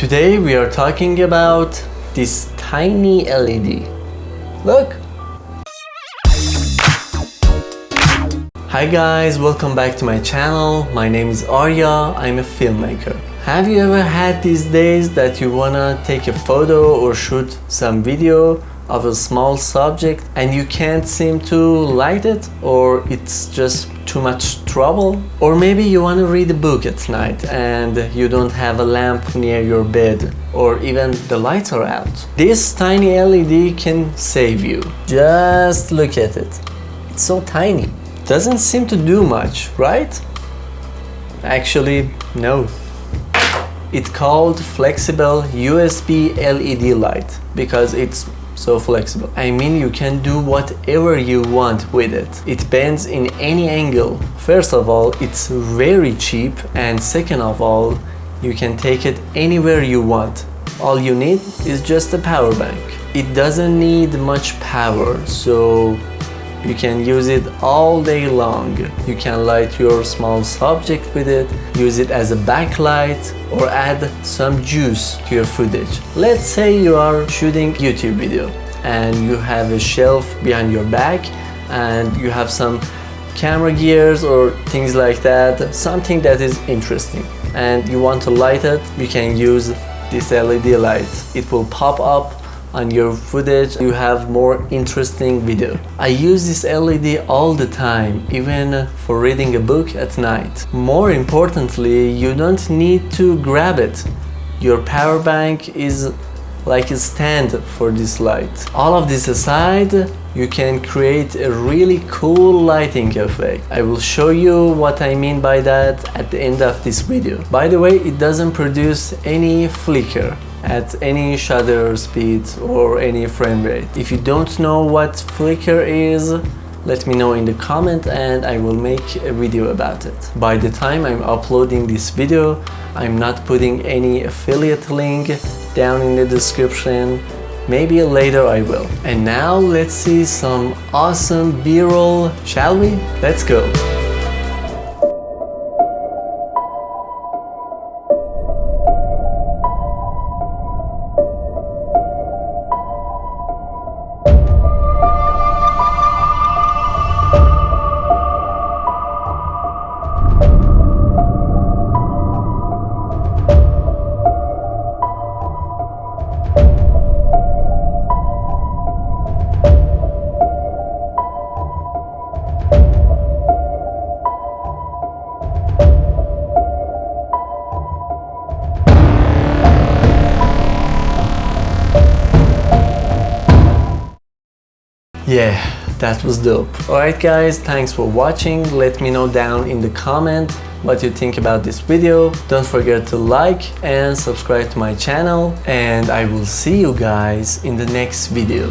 Today we are talking about this tiny LED. Look! Hi guys, welcome back to my channel. My name is Aria, I'm a filmmaker. Have you ever had these days that you wanna take a photo or shoot some video of a small subject and you can't seem to light it, or it's just too much trouble? Or maybe you want to read a book at night and you don't have a lamp near your bed, or even the lights are out. This tiny LED can save you. Just look at it. It's so tiny. Doesn't seem to do much, right? Actually, no. It's called flexible USB LED light because it's so flexible. I mean, you can do whatever you want with it. It bends in any angle. First of all, it's very cheap, and second of all, you can take it anywhere you want. All you need is just a power bank. It doesn't need much power, so you can use it all day long. You can light your small subject with it, use it as a backlight, or add some juice to your footage. Let's say you are shooting YouTube video and you have a shelf behind your back and you have some camera gears or things like that, something that is interesting, and you want to light it. You can use this LED light. It will pop up on your footage. You have more interesting video. I use this LED all the time, even for reading a book at night. More importantly, you don't need to grab it. Your power bank is like a stand for this light. All of this aside, you can create a really cool lighting effect. I will show you what I mean by that at the end of this video. By the way, it doesn't produce any flicker at any shutter speed or any frame rate. If you don't know what flicker is, let me know in the comment and I will make a video about it. By the time I'm uploading this video, I'm not putting any affiliate link down in the description. Maybe later I will. And now let's see some awesome B-roll, shall we? Let's go. Yeah, that was dope. Alright guys, thanks for watching. Let me know down in the comment what you think about this video. Don't forget to like and subscribe to my channel, and I will see you guys in the next video.